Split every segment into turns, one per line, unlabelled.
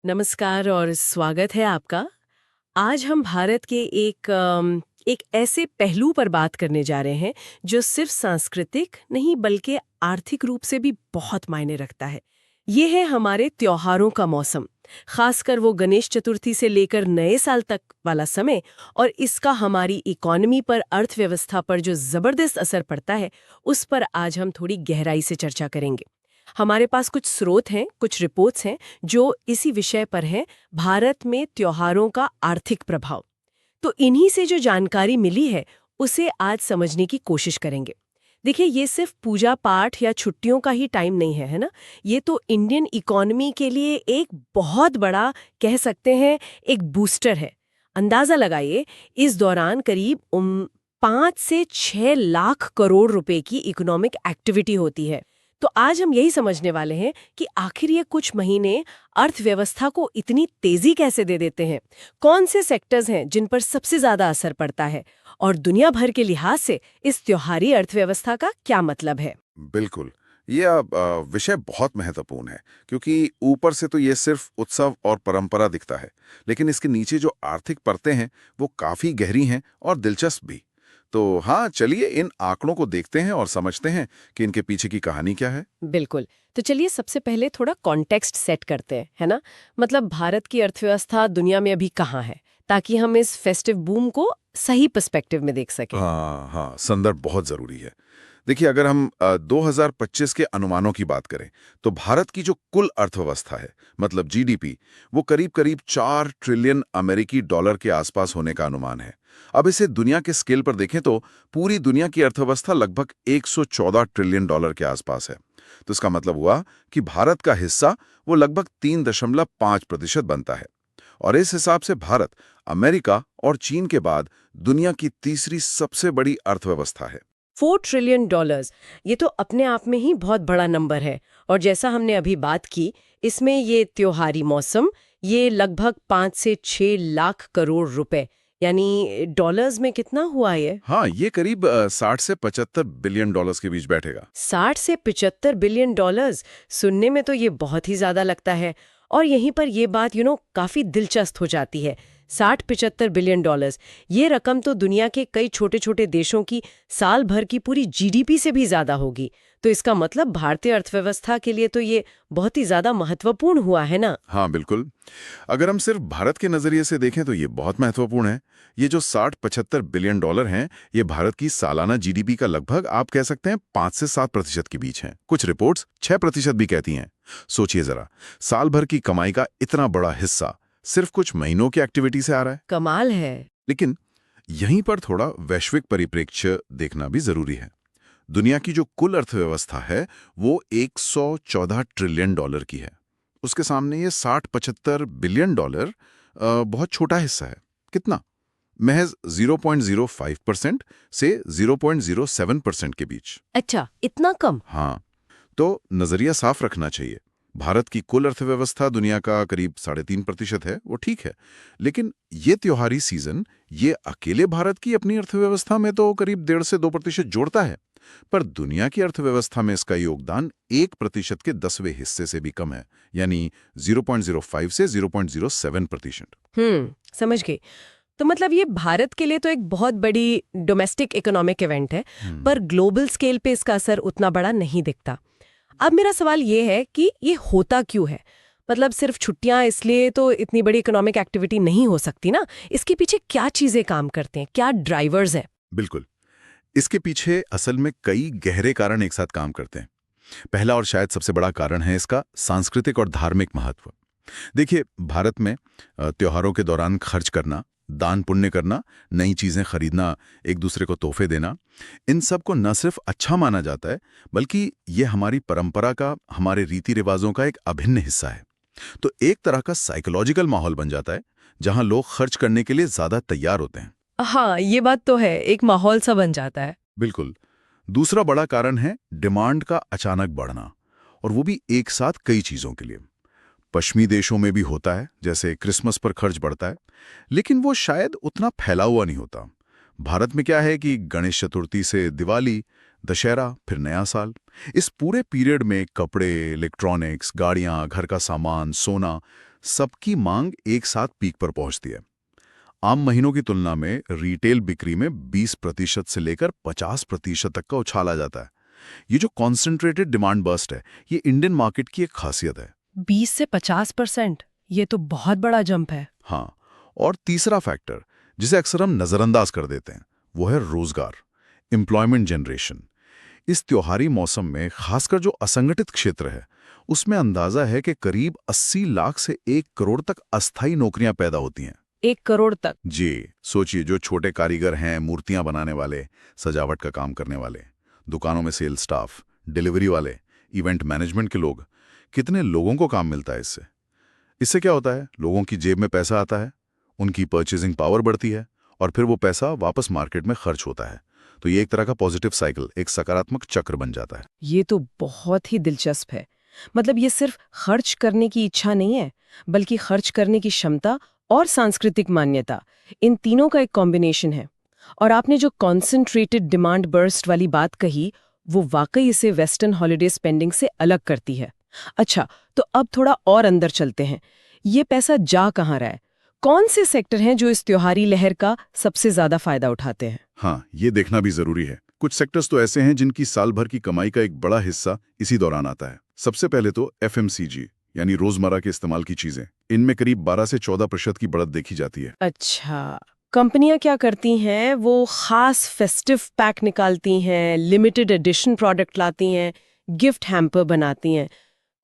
नमस्कार और स्वागत है आपका। आज हम भारत के एक ऐसे पहलू पर बात करने जा रहे हैं जो सिर्फ सांस्कृतिक नहीं बल्कि आर्थिक रूप से भी बहुत मायने रखता है। ये है हमारे त्योहारों का मौसम, खासकर वो गणेश चतुर्थी से लेकर नए साल तक वाला समय, और इसका हमारी इकोनॉमी पर, अर्थव्यवस्था पर जो जबरदस्त असर पड़ता है, उस पर आज हम थोड़ी गहराई से चर्चा करेंगे। हमारे पास कुछ स्रोत हैं, कुछ रिपोर्ट्स हैं जो इसी विषय पर हैं, भारत में त्योहारों का आर्थिक प्रभाव। तो इन्हीं से जो जानकारी मिली है उसे आज समझने की कोशिश करेंगे। देखिए, ये सिर्फ पूजा पाठ या छुट्टियों का ही टाइम नहीं है, है ना? ये तो इंडियन इकोनॉमी के लिए एक बहुत बड़ा, कह सकते हैं, एक बूस्टर है। अंदाजा लगाइए, इस दौरान करीब 5 से 6 लाख करोड़ रुपए की इकोनॉमिक एक्टिविटी होती है। तो आज हम यही समझने वाले हैं कि आखिर ये कुछ महीने अर्थव्यवस्था को इतनी तेजी कैसे दे देते हैं, कौन से सेक्टर्स हैं जिन पर सबसे ज्यादा असर पड़ता है, और दुनिया भर के लिहाज से इस त्योहारी अर्थव्यवस्था का क्या मतलब है।
बिल्कुल। ये विषय बहुत महत्वपूर्ण है क्योंकि ऊपर से तो ये सिर्फ उत्सव और परंपरा दिखता है, लेकिन इसके नीचे जो आर्थिक परतें हैं वो काफी गहरी हैं और दिलचस्प भी। तो हाँ, चलिए इन आंकड़ों को देखते हैं और समझते हैं कि इनके पीछे की कहानी क्या है।
बिल्कुल। तो चलिए सबसे पहले थोड़ा कॉन्टेक्स्ट सेट करते हैं, है ना? मतलब भारत की अर्थव्यवस्था दुनिया में अभी कहाँ है, ताकि हम इस फेस्टिव बूम को सही पर्सपेक्टिव में देख सकें।
हाँ हाँ, संदर्भ बहुत जरूरी है। देखिए, अगर हम 2025 के अनुमानों की बात करें तो भारत की जो कुल अर्थव्यवस्था है, मतलब जीडीपी, वो करीब करीब 4 ट्रिलियन अमेरिकी डॉलर के आसपास होने का अनुमान है। अब इसे दुनिया के स्केल पर देखें तो पूरी दुनिया की अर्थव्यवस्था लगभग 114 ट्रिलियन डॉलर के आसपास है। तो इसका मतलब हुआ कि भारत का हिस्सा वो लगभग 3.5% बनता है। और इस हिसाब से भारत अमेरिका और चीन के बाद दुनिया की तीसरी सबसे बड़ी अर्थव्यवस्था है।
$4 ट्रिलियन, ये तो अपने आप में ही बहुत बड़ा नंबर है। और जैसा हमने अभी बात की, इसमें ये त्योहारी मौसम, ये लगभग 5 से 6 लाख करोड़ रुपए, यानी डॉलर्स में कितना हुआ ये?
हाँ, ये करीब 60 से 75 बिलियन डॉलर्स के बीच बैठेगा।
60 से 75 बिलियन डॉलर्स, सुनने में तो ये बहुत ही ज्यादा लगता है। और यहीं पर ये बात काफी दिलचस्प हो जाती है। 60-75 बिलियन डॉलर्स, ये रकम तो दुनिया के कई छोटे छोटे देशों की साल भर की पूरी जीडीपी से भी ज्यादा होगी। तो इसका मतलब भारतीय अर्थव्यवस्था के लिए तो ये बहुत ही ज्यादा महत्वपूर्ण हुआ है ना।
हाँ, बिल्कुल। अगर हम सिर्फ भारत के नजरिए से देखें तो ये बहुत महत्वपूर्ण है। ये जो 60-75 बिलियन डॉलर हैं, ये भारत की सालाना जीडीपी का लगभग, आप कह सकते हैं, 5 से 7% के बीच हैं। कुछ रिपोर्ट्स 6% भी कहती हैं। सोचिए जरा, साल भर की कमाई का इतना बड़ा हिस्सा सिर्फ कुछ महीनों की एक्टिविटी से आ रहा है।
कमाल है।
लेकिन यहीं पर थोड़ा वैश्विक परिप्रेक्ष्य देखना भी जरूरी है। दुनिया की जो कुल अर्थव्यवस्था है वो 114 ट्रिलियन डॉलर की है। उसके सामने ये 60-75 बिलियन डॉलर बहुत छोटा हिस्सा है। कितना? महज 0.05% से 0.07% के बीच।
अच्छा, इतना कम?
हाँ, तो नजरिया साफ रखना चाहिए। भारत की कुल अर्थव्यवस्था दुनिया का करीब 3.5% है, वो ठीक है। लेकिन ये त्योहारी सीजन, ये अकेले भारत की अपनी अर्थव्यवस्था में तो करीब 1.5 से 2% जोड़ता है। पर दुनिया की अर्थव्यवस्था में इसका योगदान 1% के 10वें हिस्से से भी कम है, यानी 0.05 से 0.07%।
समझ गई। तो मतलब ये भारत के लिए तो एक बहुत बड़ी डोमेस्टिक इकोनॉमिक इवेंट है, पर ग्लोबल स्केल पे इसका असर उतना बड़ा नहीं दिखता। अब मेरा सवाल ये है कि ये होता क्यों है? मतलब सिर्फ छुट्टियां इसलिए तो इतनी बड़ी इकोनॉमिक एक्टिविटी नहीं हो सकती ना। इसके पीछे क्या चीजें काम करते हैं, क्या ड्राइवर्स हैं?
बिल्कुल। इसके पीछे असल में कई गहरे कारण एक साथ काम करते हैं। पहला और शायद सबसे बड़ा कारण है इसका सांस्कृतिक और धार्मिक महत्व। देखिए, भारत में त्योहारों के दौरान खर्च करना, दान पुण्य करना, नई चीजें खरीदना, एक दूसरे को तोहफे देना, इन सब को न सिर्फ अच्छा माना जाता है, बल्कि ये हमारी परंपरा का, हमारे रीति रिवाजों का एक अभिन्न हिस्सा है। तो एक तरह का साइकोलॉजिकल माहौल बन जाता है जहां लोग खर्च करने के लिए ज्यादा तैयार होते हैं।
हाँ, ये बात तो है, एक माहौल सा बन जाता है।
बिल्कुल। दूसरा बड़ा कारण है डिमांड का अचानक बढ़ना, और वो भी एक साथ कई चीजों के लिए। पश्चिमी देशों में भी होता है, जैसे क्रिसमस पर खर्च बढ़ता है, लेकिन वो शायद उतना फैला हुआ नहीं होता। भारत में क्या है कि गणेश चतुर्थी से दिवाली, दशहरा, फिर नया साल, इस पूरे पीरियड में कपड़े, इलेक्ट्रॉनिक्स, गाड़ियां, घर का सामान, सोना, सबकी मांग एक साथ पीक पर पहुंचती है। आम महीनों की तुलना में रिटेल बिक्री में 20% से लेकर 50% तक का उछाल आ जाता है। ये जो कॉन्सेंट्रेटेड डिमांड बर्स्ट है, ये इंडियन मार्केट की एक खासियत है।
20 से 50%, ये तो बहुत बड़ा जंप है।
हाँ, और तीसरा फैक्टर जिसे अक्सर हम नजरअंदाज कर देते हैं, वो है रोजगार, एम्प्लॉयमेंट जनरेशन। इस त्योहारी मौसम में खासकर जो असंगठित क्षेत्र है, उसमें अंदाजा है कि करीब 80 लाख से 1 करोड़ तक अस्थायी नौकरियां पैदा होती हैं।
1 करोड़ तक?
जी, सोचिए, जो छोटे कारीगर हैं, मूर्तियां बनाने वाले, सजावट का काम करने वाले, दुकानों में सेल्स स्टाफ, डिलीवरी वाले, इवेंट मैनेजमेंट के लोग, कितने लोगों को काम मिलता है इससे। इससे क्या होता है, लोगों की जेब में पैसा आता है, उनकी परचेजिंग पावर बढ़ती है और फिर वो पैसा वापस मार्केट में खर्च होता है। तो ये एक तरह का पॉजिटिव साइकिल, एक सकारात्मक चक्र बन जाता है।
ये तो बहुत ही दिलचस्प है। मतलब ये सिर्फ खर्च करने की इच्छा नहीं है, बल्कि खर्च करने की क्षमता और सांस्कृतिक मान्यता, इन तीनों का एक कॉम्बिनेशन है। और आपने जो कॉन्सेंट्रेटेड डिमांड बर्स्ट वाली बात कही, वो वाकई इसे वेस्टर्न हॉलिडे स्पेंडिंग से अलग करती है। अच्छा, तो अब थोड़ा और अंदर चलते हैं। ये पैसा जा कहाँ रहा है? कौन से सेक्टर हैं जो इस त्योहारी लहर का सबसे ज्यादा फायदा उठाते हैं?
हाँ, ये देखना भी जरूरी है। कुछ सेक्टर्स तो ऐसे हैं जिनकी साल भर की कमाई का एक बड़ा हिस्सा इसी दौरान आता है। सबसे पहले तो FMCG, यानी रोजमर्रा के इस्तेमाल की चीजें। इनमें करीब 12 से 14% की बढ़त देखी जाती है।
अच्छा, कंपनियां क्या करती हैं? वो खास फेस्टिव पैक निकालती हैं, लिमिटेड एडिशन प्रोडक्ट लाती हैं, गिफ्ट हैम्पर बनाती हैं।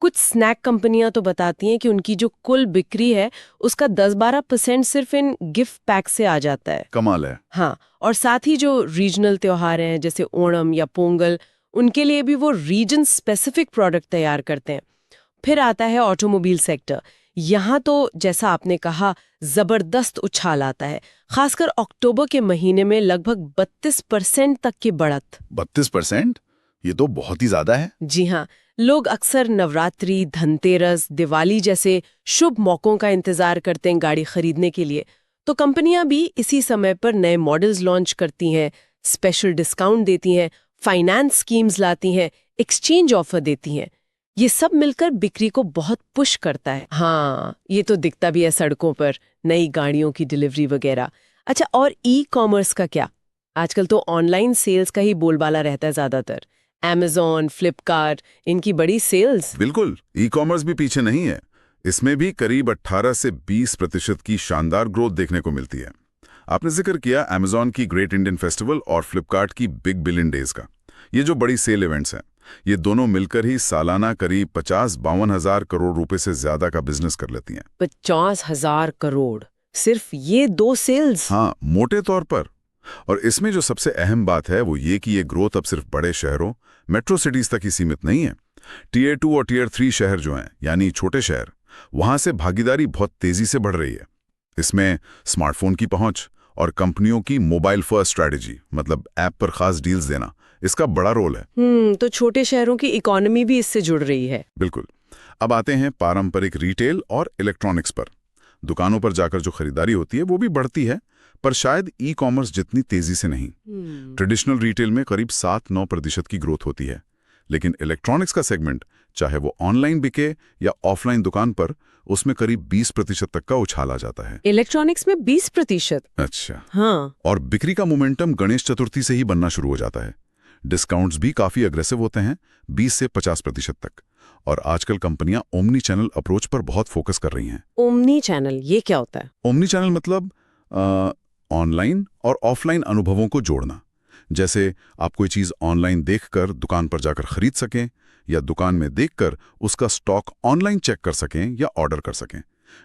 कुछ स्नैक कंपनियां तो बताती हैं कि उनकी जो कुल बिक्री है, उसका 10-12% सिर्फ इन गिफ्ट पैक से आ जाता है।
कमाल है।
हाँ, और साथ ही जो रीजनल त्योहार हैं जैसे ओणम या पोंगल, उनके लिए भी वो रीजन स्पेसिफिक प्रोडक्ट तैयार करते हैं। फिर आता है ऑटोमोबाइल सेक्टर। यहाँ तो जैसा आपने कहा, जबरदस्त उछाल आता है। खासकर अक्टूबर के महीने में लगभग 32% तक की बढ़त।
32%? ये तो बहुत ही ज्यादा है।
जी हाँ, लोग अक्सर नवरात्रि, धनतेरस, दिवाली जैसे शुभ मौकों का इंतजार करते हैं गाड़ी खरीदने के लिए। तो कंपनियां भी इसी समय पर नए मॉडल्स लॉन्च करती हैं, स्पेशल डिस्काउंट देती हैं, फाइनेंस स्कीम्स लाती हैं, एक्सचेंज ऑफर देती हैं। ये सब मिलकर बिक्री को बहुत पुश करता है। हाँ, ये तो दिखता भी है सड़कों पर, नई गाड़ियों की डिलीवरी वगैरह। अच्छा, और ई-कॉमर्स का क्या? आजकल तो ऑनलाइन सेल्स का ही बोलबाला रहता है ज्यादातर। Amazon, फ्लिपकार्ट, इनकी बड़ी सेल्स।
बिल्कुल, ई-कॉमर्स भी पीछे नहीं है। इसमें भी करीब 18 से 20% की शानदार ग्रोथ देखने को मिलती है। आपने जिक्र किया Amazon की ग्रेट इंडियन फेस्टिवल और फ्लिपकार्ट की बिग बिलियन डेज का। ये जो बड़ी सेल इवेंट्स हैं, ये दोनों मिलकर ही सालाना करीब 50-52 हजार करोड़ रुपए से ज्यादा का बिजनेस कर लेती हैं।
50,000 करोड़ सिर्फ ये 2 सेल्स?
हाँ, मोटे तौर पर। और इसमें जो सबसे अहम बात है वो ये कि ये ग्रोथ अब सिर्फ बड़े शहरों, मेट्रो सिटीज तक ही सीमित नहीं है। Tier 2 और Tier 3 शहर जो हैं, यानी छोटे शहर, वहां से भागीदारी बहुत तेजी से बढ़ रही है। इसमें स्मार्टफोन की पहुंच और कंपनियों की मोबाइल फर्स्ट स्ट्रैटेजी, मतलब ऐप पर खास डील्स देना, इसका बड़ा रोल है।
तो छोटे शहरों की इकोनॉमी भी इससे जुड़ रही है।
बिल्कुल। अब आते हैं पारंपरिक रिटेल और इलेक्ट्रॉनिक्स पर। दुकानों पर जाकर जो खरीदारी होती है वो भी बढ़ती है, पर शायद ई-कॉमर्स जितनी तेजी से नहीं। ट्रेडिशनल रिटेल में करीब 7-9% की ग्रोथ होती है, लेकिन इलेक्ट्रॉनिक्स का सेगमेंट, चाहे वो ऑनलाइन बिके या ऑफलाइन दुकान पर, उसमें करीब 20% तक का उछाल आ जाता है।
इलेक्ट्रॉनिक्स में 20%?
अच्छा।
हाँ।
और बिक्री का मोमेंटम गणेश चतुर्थी से ही बनना शुरू हो जाता है। डिस्काउंट्स भी काफी अग्रेसिव होते हैं, 20 से 50% तक। और आजकल कंपनियां ओमनी चैनल अप्रोच पर बहुत फोकस कर रही हैं।
ओमनी चैनल, ये क्या होता है?
ओमनी चैनल मतलब ऑनलाइन और ऑफलाइन अनुभवों को जोड़ना। जैसे आप कोई चीज ऑनलाइन देखकर दुकान पर जाकर खरीद सकें, या दुकान में देखकर उसका स्टॉक ऑनलाइन चेक कर सकें या ऑर्डर कर सकें।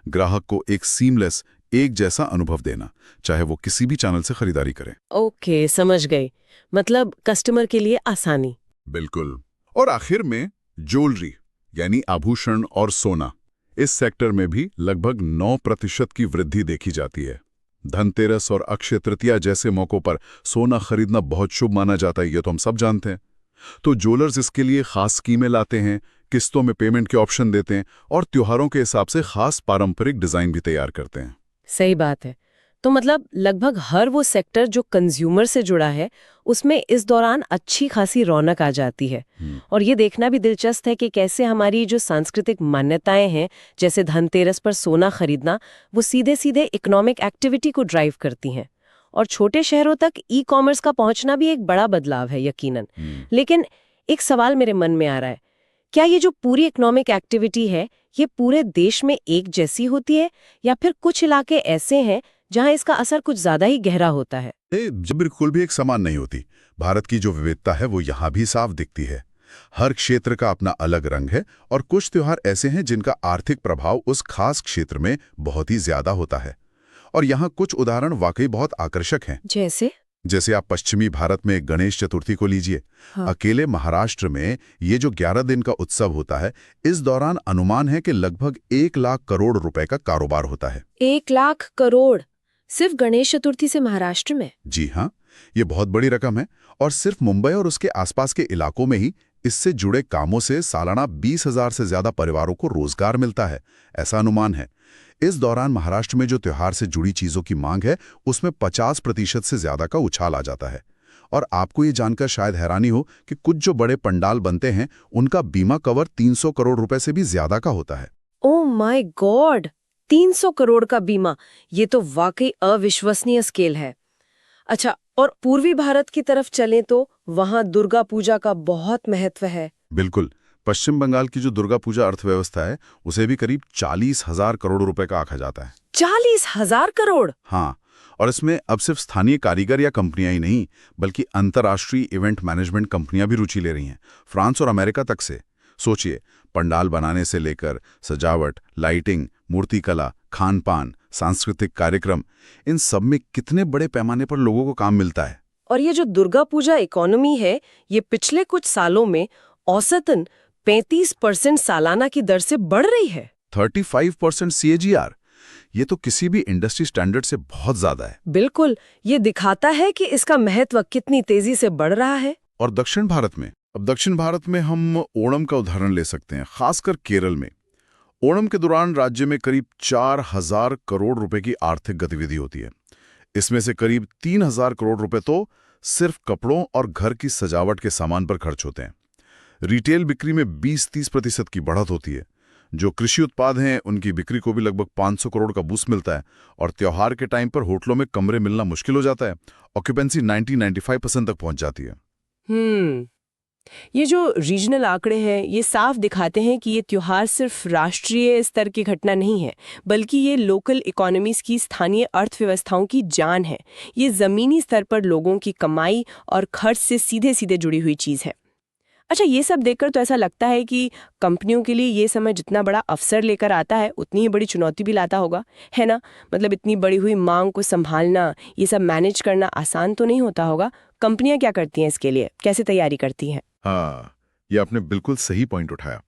ग्राहक को एक सीमलेस, एक जैसा अनुभव देना, चाहे वो किसी भी चैनल से खरीदारी करें।
ओके, समझ गई। मतलब कस्टमर के लिए आसानी।
बिल्कुल। और आखिर में ज्वेलरी, यानी आभूषण और सोना। इस सेक्टर में भी लगभग 9% की वृद्धि देखी जाती है। धनतेरस और अक्षय तृतीया जैसे मौकों पर सोना खरीदना बहुत शुभ माना जाता है, ये तो हम सब जानते हैं। तो ज्वेलर्स इसके लिए खास स्कीमें लाते हैं, किस्तों में पेमेंट के ऑप्शन देते हैं और त्योहारों के हिसाब से खास पारंपरिक डिजाइन भी तैयार करते हैं।
सही बात है। तो मतलब लगभग हर वो सेक्टर जो कंज्यूमर से जुड़ा है उसमें इस दौरान अच्छी खासी रौनक आ जाती है। और ये देखना भी दिलचस्प है कि कैसे हमारी जो सांस्कृतिक मान्यताएं हैं, जैसे धनतेरस पर सोना खरीदना, वो सीधे सीधे इकोनॉमिक एक्टिविटी को ड्राइव करती हैं। और छोटे शहरों तक ई कॉमर्स का पहुंचना भी एक बड़ा बदलाव है यकीनन। लेकिन एक सवाल मेरे मन में आ रहा है, क्या ये जो पूरी इकोनॉमिक एक्टिविटी है ये पूरे देश में एक जैसी होती है, या फिर कुछ इलाके ऐसे हैं जहां इसका असर कुछ ज्यादा ही गहरा होता है?
जब बिल्कुल भी एक समान नहीं होती। भारत की जो विविधता है वो यहाँ भी साफ दिखती है। हर क्षेत्र का अपना अलग रंग है और कुछ त्योहार ऐसे हैं जिनका आर्थिक प्रभाव उस खास क्षेत्र में बहुत ही ज्यादा होता है। और यहाँ कुछ उदाहरण वाकई बहुत आकर्षक हैं। जैसे आप पश्चिमी भारत में गणेश चतुर्थी को लीजिए।
हाँ।
अकेले महाराष्ट्र में ये जो 11 दिन का उत्सव होता है, इस दौरान अनुमान है कि लगभग 1 लाख करोड़ रुपए का कारोबार होता है।
1 लाख करोड़ सिर्फ गणेश चतुर्थी से महाराष्ट्र में?
जी हाँ, ये बहुत बड़ी रकम है। और सिर्फ मुंबई और उसके आसपास के इलाकों में ही इससे जुड़े कामों से सालाना 20,000 से ज्यादा परिवारों को रोजगार मिलता है, ऐसा अनुमान है। इस दौरान महाराष्ट्र में जो त्योहार से जुड़ी चीजों की मांग है उसमें 50% से ज्यादा का उछाल आ जाता है। और आपको ये जानकर शायद हैरानी हो कि कुछ जो बड़े पंडाल बनते हैं उनका बीमा कवर 300 करोड़ रुपए से भी ज्यादा का होता है।
ओह माय गॉड, 300 करोड़ का बीमा! ये तो वाकई अविश्वसनीय स्केल है। अच्छा, और पूर्वी भारत की तरफ चलें तो वहां दुर्गा पूजा का बहुत महत्व है।
बिल्कुल। पश्चिम बंगाल की जो दुर्गा पूजा अर्थव्यवस्था है उसे भी करीब 40,000 करोड़ रुपए का आंका जाता है।
40,000 करोड़?
हाँ, और इसमें अब सिर्फ स्थानीय कारीगर या कंपनियां ही नहीं बल्कि अंतर्राष्ट्रीय इवेंट मैनेजमेंट कंपनियां भी रुचि ले रही हैं, फ्रांस और अमेरिका तक से। सोचिए, पंडाल बनाने से लेकर सजावट, लाइटिंग, मूर्तिकला, खान पान, सांस्कृतिक कार्यक्रम, इन सब में कितने बड़े पैमाने पर लोगों को काम मिलता है।
और ये जो दुर्गा पूजा इकोनॉमी है ये पिछले कुछ सालों में औसतन 35% सालाना की दर से बढ़ रही है।
35% CAGR, ये तो किसी भी इंडस्ट्री स्टैंडर्ड से बहुत ज्यादा है।
बिल्कुल, ये दिखाता है कि इसका महत्व कितनी तेजी से बढ़ रहा है।
और दक्षिण भारत में, अब दक्षिण भारत में हम ओणम का उदाहरण ले सकते हैं, खासकर केरल में। ओणम के दौरान राज्य में करीब 4,000 करोड़ रुपए की आर्थिक गतिविधि होती है। इसमें से करीब 3,000 करोड़ रुपए तो सिर्फ कपड़ों और घर की सजावट के सामान पर खर्च होते हैं। रिटेल बिक्री में 20-30% की बढ़त होती है। जो कृषि उत्पाद हैं उनकी बिक्री को भी लगभग 500 करोड़ का बूस्ट मिलता है। और त्योहार के टाइम पर होटलों में कमरे मिलना मुश्किल हो जाता है। ऑक्यूपेंसी 90-95% तक पहुंच जाती है।
ये जो रीजनल आंकड़े हैं ये साफ दिखाते हैं कि ये त्योहार सिर्फ राष्ट्रीय स्तर की घटना नहीं है, बल्कि ये लोकल इकोनॉमीज की, स्थानीय अर्थव्यवस्थाओं की जान है। ये जमीनी स्तर पर लोगों की कमाई और खर्च से सीधे सीधे जुड़ी हुई चीज है। अच्छा, ये सब देखकर तो ऐसा लगता है कि कंपनियों के लिए ये समय जितना बड़ा अवसर लेकर आता है उतनी ही बड़ी चुनौती भी लाता होगा, है ना? मतलब इतनी बड़ी हुई मांग को संभालना, ये सब मैनेज करना आसान तो नहीं होता होगा। कंपनियां क्या करती हैं इसके लिए, कैसे तैयारी करती हैं?
हाँ, ये आपने बिल्कुल सही पॉइंट उठाया।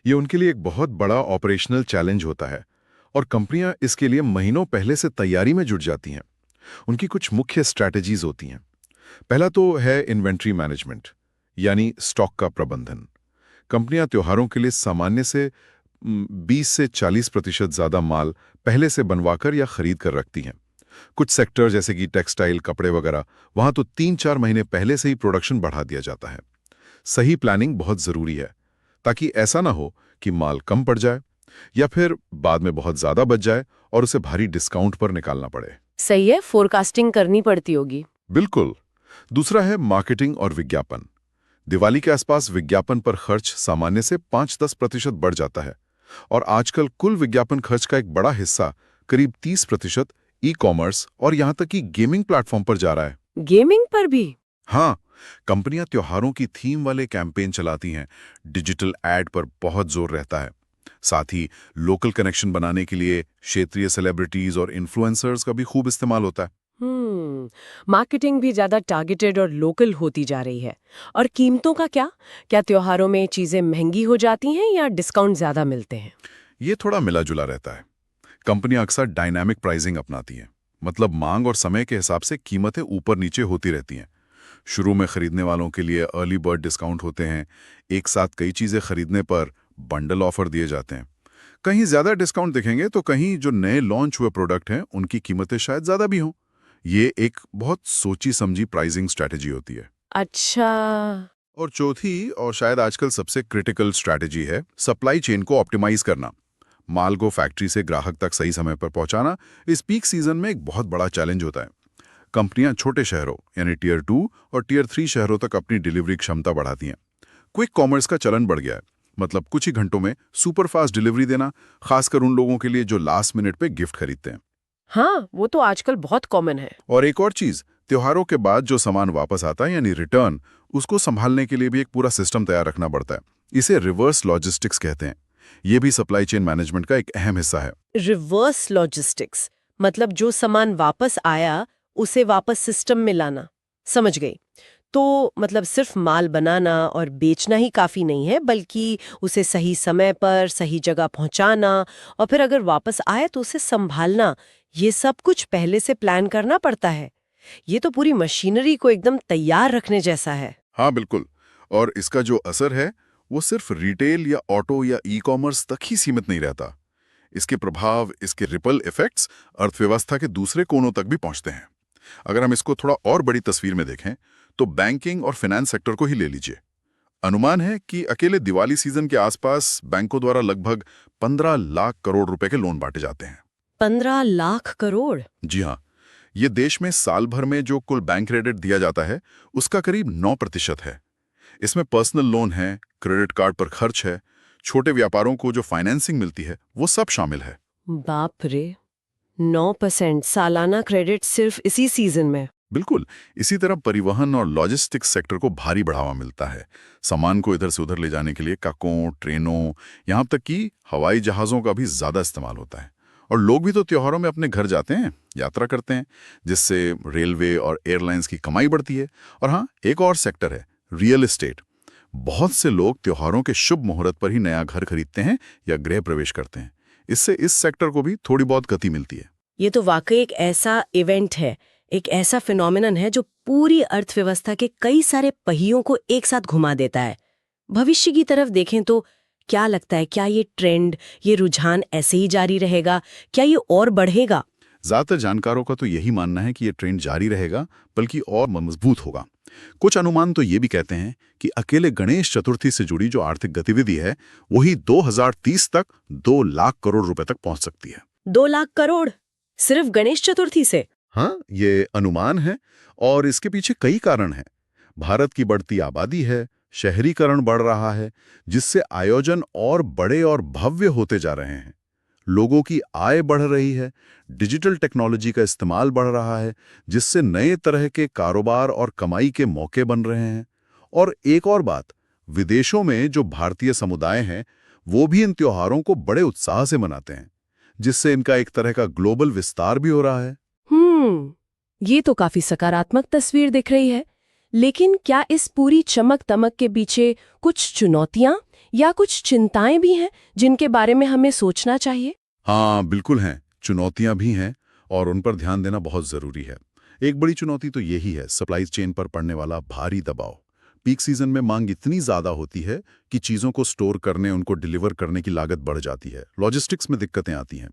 ये उनके लिए एक बहुत बड़ा ऑपरेशनल चैलेंज होता है और कंपनियां इसके लिए महीनों पहले से तैयारी में जुट जाती हैं। उनकी कुछ मुख्य स्ट्रैटेजीज होती हैं। पहला तो है इन्वेंट्री मैनेजमेंट, यानी स्टॉक का प्रबंधन। कंपनियां त्योहारों के लिए सामान्य से 20 से 40% ज्यादा माल पहले से बनवाकर या खरीद कर रखती हैं। कुछ सेक्टर जैसे कि टेक्सटाइल, कपड़े वगैरह, वहां तो 3-4 महीने पहले से ही प्रोडक्शन बढ़ा दिया जाता है। सही प्लानिंग बहुत जरूरी है ताकि ऐसा ना हो कि माल कम पड़ जाए या फिर बाद में बहुत ज्यादा बच जाए और उसे भारी डिस्काउंट पर निकालना पड़े।
सही है, फोरकास्टिंग करनी पड़ती होगी।
बिल्कुल। दूसरा है मार्केटिंग और विज्ञापन। दिवाली के आसपास विज्ञापन पर खर्च सामान्य से 5-10% बढ़ जाता है और आजकल कुल विज्ञापन खर्च का एक बड़ा हिस्सा, करीब 30%, ई कॉमर्स और यहां तक कि गेमिंग प्लेटफॉर्म पर जा रहा है।
गेमिंग पर भी?
हाँ, कंपनियां त्योहारों की थीम वाले कैंपेन चलाती हैं। डिजिटल एड पर बहुत जोर रहता है। साथ ही लोकल कनेक्शन बनाने के लिए क्षेत्रीय सेलिब्रिटीज और इन्फ्लुएंसर्स का भी खूब इस्तेमाल होता है।
मार्केटिंग भी ज्यादा टारगेटेड और लोकल होती जा रही है। और कीमतों का क्या त्योहारों में चीजें महंगी हो जाती हैं या डिस्काउंट ज्यादा मिलते हैं?
ये थोड़ा मिला जुला रहता है। कंपनियां अक्सर डायनामिक प्राइसिंग अपनाती हैं, मतलब मांग और समय के हिसाब से कीमतें ऊपर नीचे होती रहती हैं। शुरू में खरीदने वालों के लिए अर्ली बर्ड डिस्काउंट होते हैं। एक साथ कई चीजें खरीदने पर बंडल ऑफर दिए जाते हैं।
कहीं ज्यादा डिस्काउंट दिखेंगे तो कहीं जो नए लॉन्च हुए प्रोडक्ट हैं उनकी कीमतें शायद ज्यादा भी हों। ये एक बहुत सोची समझी प्राइसिंग स्ट्रैटेजी होती है।
अच्छा।
और चौथी और शायद आजकल सबसे क्रिटिकल स्ट्रैटेजी है सप्लाई चेन को ऑप्टिमाइज करना। माल को फैक्ट्री से ग्राहक तक सही समय पर पहुंचाना इस पीक सीजन में एक बहुत बड़ा चैलेंज होता है। कंपनियां छोटे शहरों यानी टियर 2 और टियर 3 शहरों तक अपनी डिलीवरी क्षमता बढ़ाती हैं। क्विक कॉमर्स का चलन बढ़ गया है, मतलब कुछ ही घंटों में सुपरफास्ट डिलीवरी देना, खासकर उन लोगों के लिए जो लास्ट मिनट पे गिफ्ट खरीदते हैं।
हाँ, वो तो आजकल बहुत कॉमन है।
और एक और चीज, त्योहारों के बाद जो सामान वापस आता है यानी रिटर्न, उसको संभालने के लिए भी एक पूरा सिस्टम तैयार रखना पड़ता है। इसे रिवर्स लॉजिस्टिक्स कहते हैं। ये भी सप्लाई चेन मैनेजमेंट का एक अहम हिस्सा है।
रिवर्स लॉजिस्टिक्स मतलब जो सामान वापस आया उसे वापस सिस्टम में लाना। समझ गई। तो मतलब सिर्फ माल बनाना और बेचना ही काफी नहीं है, बल्कि उसे सही समय पर सही जगह पहुंचाना और फिर अगर वापस आए तो उसे संभालना, ये सब कुछ पहले से प्लान करना पड़ता है। ये तो पूरी मशीनरी को एकदम तैयार रखने जैसा है।
हाँ बिल्कुल। और इसका जो असर है वो सिर्फ रिटेल या ऑटो या ई कॉमर्स तक ही सीमित नहीं रहता। इसके प्रभाव, इसके रिपल इफेक्ट्स अर्थव्यवस्था के दूसरे कोनों तक भी पहुंचते हैं। अगर हम इसको थोड़ा और बड़ी तस्वीर में देखें तो बैंकिंग और फाइनेंस सेक्टर को ही ले लीजिए। अनुमान है कि अकेले दिवाली सीजन के आसपास बैंकों द्वारा लगभग 15 लाख करोड़ रुपए के लोन बांटे जाते हैं।
15 लाख करोड़?
जी हाँ, ये देश में साल भर में जो कुल बैंक क्रेडिट दिया जाता है उसका करीब 9% है। इसमें पर्सनल लोन है, क्रेडिट कार्ड पर खर्च है, छोटे व्यापारों को जो फाइनेंसिंग मिलती है वो सब शामिल है।
बाप रे, 9% सालाना क्रेडिट सिर्फ इसी सीजन में?
बिल्कुल। इसी तरह परिवहन और लॉजिस्टिक्स सेक्टर को भारी बढ़ावा मिलता है। सामान को इधर से उधर ले जाने के लिए ट्रकों, ट्रेनों, यहाँ तक कि हवाई जहाज़ों का भी ज़्यादा इस्तेमाल होता है। और लोग भी तो त्योहारों में अपने घर जाते हैं, यात्रा करते हैं, जिससे रेलवे और एयरलाइंस की कमाई बढ़ती है। और हाँ, एक और सेक्टर है रियल एस्टेट। बहुत से लोग त्योहारों के शुभ मुहूर्त पर ही नया घर खरीदते हैं या गृह प्रवेश करते हैं। इससे इस सेक्टर को भी थोड़ी बहुत गति मिलती है।
ये तो वाकई एक ऐसा इवेंट है, एक ऐसा फिनोमिनन है जो पूरी अर्थव्यवस्था के कई सारे पहियों को एक साथ घुमा देता है। भविष्य की तरफ देखें तो क्या लगता है, क्या ये ट्रेंड, ये रुझान ऐसे ही जारी रहेगा? क्या ये और बढ़ेगा?
ज्यादातर जानकारों का तो यही मानना है कि ये ट्रेंड जारी रहेगा, बल्कि और मजबूत होगा। कुछ अनुमान तो ये भी कहते हैं कि अकेले गणेश चतुर्थी से जुड़ी जो आर्थिक गतिविधि है वही 2030 तक 2 लाख करोड़ रुपए तक पहुंच सकती है।
2 लाख करोड़ सिर्फ गणेश चतुर्थी से?
हाँ, ये अनुमान है और इसके पीछे कई कारण हैं। भारत की बढ़ती आबादी है, शहरीकरण बढ़ रहा है, जिससे आयोजन और बड़े और भव्य होते जा रहे हैं। लोगों की आय बढ़ रही है, डिजिटल टेक्नोलॉजी का इस्तेमाल बढ़ रहा है, जिससे नए तरह के कारोबार और कमाई के मौके बन रहे हैं। और एक और बात, विदेशों में जो भारतीय समुदाय हैं, वो भी इन त्योहारों को बड़े उत्साह से मनाते हैं, जिससे इनका एक तरह का ग्लोबल विस्तार भी हो रहा है।
ये तो काफी सकारात्मक तस्वीर दिख रही है। लेकिन क्या इस पूरी चमक दमक के पीछे कुछ चुनौतियां या कुछ चिंताएं भी हैं जिनके बारे में हमें सोचना चाहिए?
हाँ, बिल्कुल हैं। चुनौतियां भी हैं और उन पर ध्यान देना बहुत जरूरी है। एक बड़ी चुनौती तो यही है सप्लाई चेन पर पड़ने वाला भारी दबाव। पीक सीजन में मांग इतनी ज्यादा होती है कि चीजों को स्टोर करने, उनको डिलीवर करने की लागत बढ़ जाती है। लॉजिस्टिक्स में दिक्कतें आती हैं।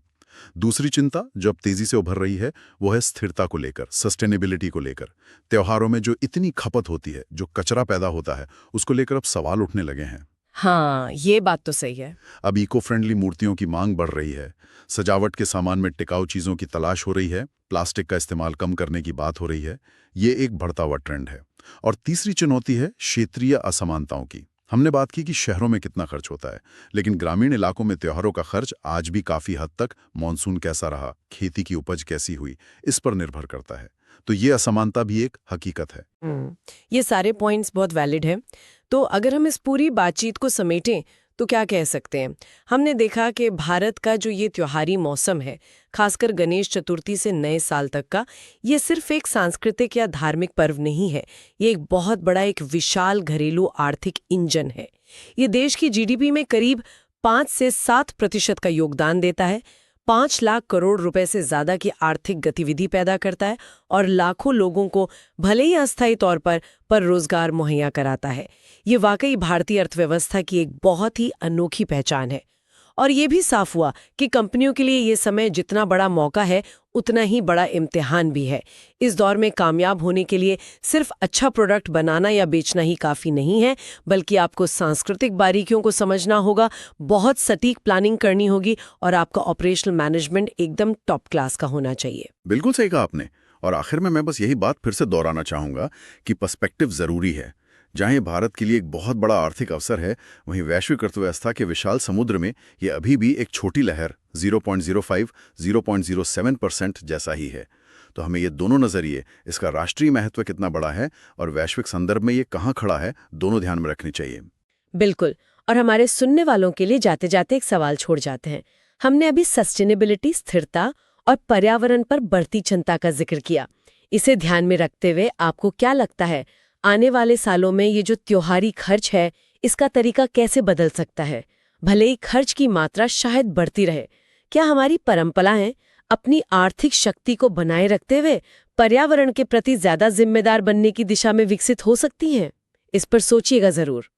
दूसरी चिंता जो अब तेजी से उभर रही है वो है स्थिरता को लेकर, सस्टेनेबिलिटी को लेकर। त्योहारों में जो इतनी खपत होती है, जो कचरा पैदा होता है, उसको लेकर अब सवाल उठने लगे हैं।
हाँ, ये बात तो सही है।
अब इको फ्रेंडली मूर्तियों की मांग बढ़ रही है, सजावट के सामान में टिकाऊ चीजों की तलाश हो रही है, प्लास्टिक का इस्तेमाल कम करने की बात हो रही है। ये एक बढ़ता हुआ ट्रेंड है। और तीसरी चुनौती है क्षेत्रीय असमानताओं की। हमने बात की कि शहरों में कितना खर्च होता है, लेकिन ग्रामीण इलाकों में त्योहारों का खर्च आज भी काफी हद तक मॉनसून कैसा रहा, खेती की उपज कैसी हुई, इस पर निर्भर करता है। तो ये असमानता भी एक हकीकत है।
ये सारे पॉइंट्स बहुत वैलिड हैं। तो अगर हम इस पूरी बातचीत को समेटें तो क्या कह सकते हैं? हमने देखा कि भारत का जो ये त्योहारी मौसम है, खासकर गणेश चतुर्थी से नए साल तक का, ये सिर्फ एक सांस्कृतिक या धार्मिक पर्व नहीं है। ये एक बहुत बड़ा, एक विशाल घरेलू आर्थिक इंजन है। ये देश की जीडीपी में करीब 5 से 7% का योगदान देता है, 5 लाख करोड़ रुपए से ज्यादा की आर्थिक गतिविधि पैदा करता है और लाखों लोगों को भले ही अस्थायी तौर पर रोजगार मुहैया कराता है। ये वाकई भारतीय अर्थव्यवस्था की एक बहुत ही अनोखी पहचान है। और ये भी साफ हुआ कि कंपनियों के लिए ये समय जितना बड़ा मौका है उतना ही बड़ा इम्तिहान भी है। इस दौर में कामयाब होने के लिए सिर्फ अच्छा प्रोडक्ट बनाना या बेचना ही काफ़ी नहीं है, बल्कि आपको सांस्कृतिक बारीकियों को समझना होगा, बहुत सटीक प्लानिंग करनी होगी और आपका ऑपरेशनल मैनेजमेंट एकदम टॉप क्लास का होना चाहिए।
बिल्कुल सही कहा आपने। और आखिर में मैं बस यही बात फिर से दोहराना चाहूंगा कि पर्सपेक्टिव ज़रूरी है। जहां ये भारत के लिए एक बहुत बड़ा आर्थिक अवसर है, वहीं वैश्विक अर्थव्यवस्था के विशाल समुद्र में ये अभी भी एक छोटी लहर 0.05-0.07% जैसा ही है। तो हमें ये दोनों नज़रिए, इसका राष्ट्रीय महत्व कितना बड़ा है और वैश्विक संदर्भ में ये कहाँ खड़ा है, दोनों ध्यान में रखनी चाहिए।
बिल्कुल। और हमारे सुनने वालों के लिए जाते जाते एक सवाल छोड़ जाते हैं। हमने अभी सस्टेनेबिलिटी, स्थिरता और पर्यावरण पर बढ़ती चिंता का जिक्र किया। इसे ध्यान में रखते हुए आपको क्या लगता है, आने वाले सालों में ये जो त्योहारी खर्च है, इसका तरीका कैसे बदल सकता है? भले ही खर्च की मात्रा शायद बढ़ती रहे, क्या हमारी परंपराएं अपनी आर्थिक शक्ति को बनाए रखते हुए पर्यावरण के प्रति ज्यादा जिम्मेदार बनने की दिशा में विकसित हो सकती हैं? इस पर सोचिएगा जरूर।